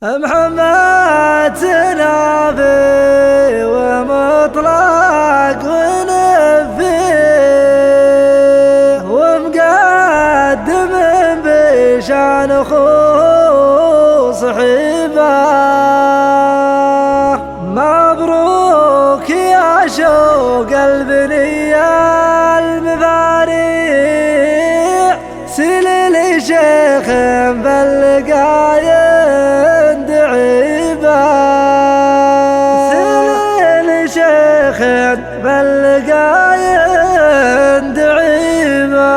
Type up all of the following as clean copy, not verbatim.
محمد سنافي ومطلق ونفي ومقدم بشان اخوه صحيبه. مبروك يا شوق البنية المفاريع، سلل شيخ باللقاين دعيبه، سلل شيخ باللقاين دعيبه.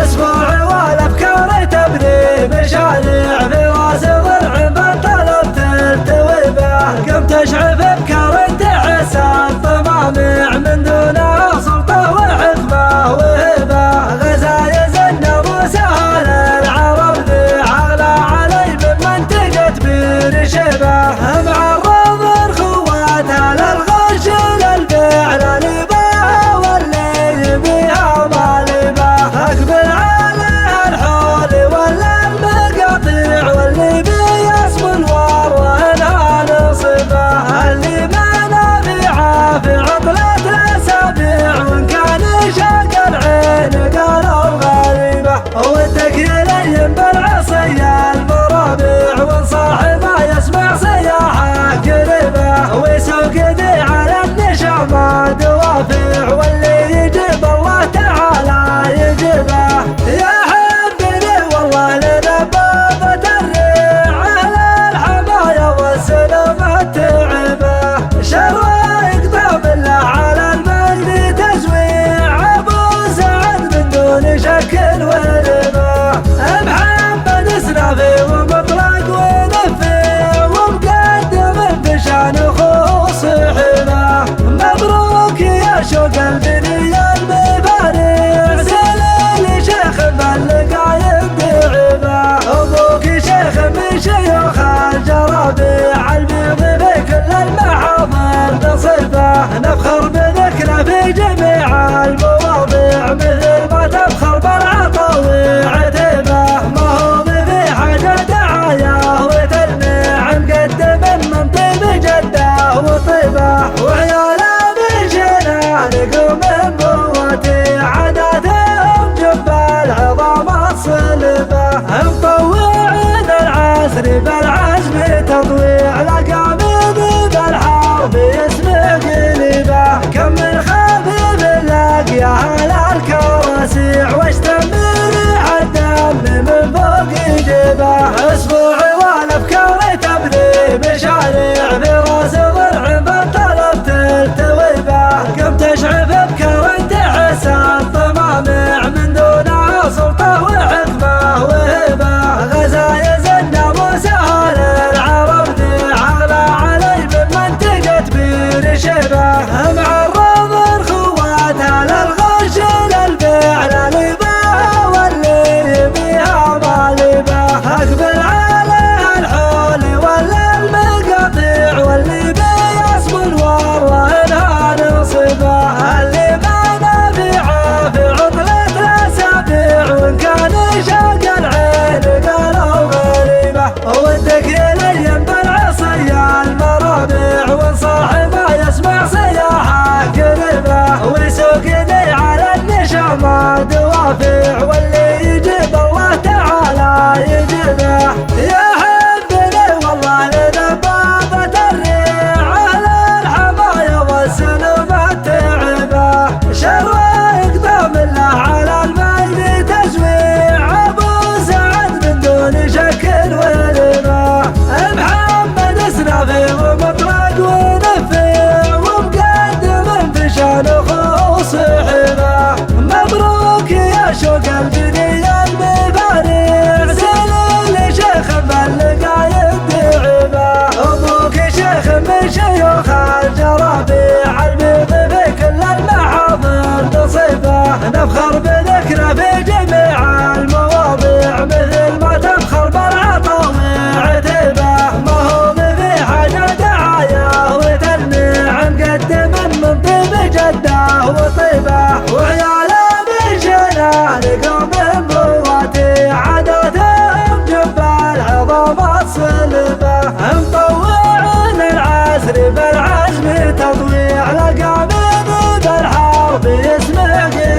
اسبوع والافكار تبني مشاريع في راس ضلع بطلب تلتويبه. قمت اشعف افكار تعسى الطمامع من دونها سلطه وحكمه وهبه. غزايز الناموس اهل العرب ذي عغلى علي من منطقه بير شبه. معرض اخواتها للغش للفعل الاباء واللي يبيها مالبه. اقبل عليها الحول ولا المقاطيع واللي بيصب الورهنها نصبه. اللي ما نافعه في عطلة الاسابيع وان كان شاق العين قالوا غريبه. ودك يلين بالعصي المرابع وان صاحبه يسمع صياحه قريبه. ويسوق ذي على النشامه دوافع واللي يجيب الله تعالى يجيبه. يا حبني والله لنبابة الريع على الحماية والسلام التعبه. شرايك طاب الله على المجد تزويع ابو سعد من دون شك وربه. محمد سنافي ومطلق ونفي ومقدم بشان اخوه صحيبه. مبروك يا شوق البنية المفاريع، سلل شيخ باللقاين دعيبه. ابوك شيخ من شيوخ الجرابيع البيض في كل المحاضر نصيبه. نفخر بذكره في جميع المواضيع مثل ما تفخر بالعطا وعتيبه. ما هو في حاجه دعايه وتلميع مقدم من طيب جده وطيبه. وعياله بشنا نقوم من بوتي عاداتهم جب العظام الصلبه. مطوعين العسر بالعزم تطويع لقامد بالحرب يسمع قلبه. كم من خفيف لاقيه على الكراسيع واشتمل الدم من فوق جبه. اسبوع والافكار تبني مشاريع في راس ضلع بطلب تلتويبه. قمت اشعف افكار تعسى الطمامع من دونها سلطه وحكمه وهبه. غزايز الناموس اهل العرب ذي عغلى علي من منطقه بير شبه. معرض اخواتها للغش للفعل الاباء واللي يبيها مالبه. اقبل عليها الحول ولا المقاطيع واللي بيصب الورهنها نصبه. اللي ما نافعه في عطلة الاسابيع وان كان شاق العين قالوا غريبه. ودك يلين بالعصي المرابع وان صاحبه يسمع صياحه قريبه. ويسوق ذي على النشامه دوافع واللي يجيب الله تعالى يجيبه. يا حبني والله لنبابة الريع على الحماية والسلام التعبه. شرايك طاب الله على المجد تزويع ابو سعد من دون شك وربه. محمد سنافي ومطلق ونفي ومقدم بشان اخوه صحيبه. مبروك يا شوق البنية المفاريع، سلل شيخ باللقاين دعيبه. ابوك شيخ من شيوخ الجرابيع البيض في كل المحاضر نصيبه. نفخر بذكره في جميع المواضيع مثل ما تفخر بالعطا وعتيبه. ما هو في حاجه دعايه وتلميع مقدم من طيب جده وطيبه. وعياله بشنا العقيل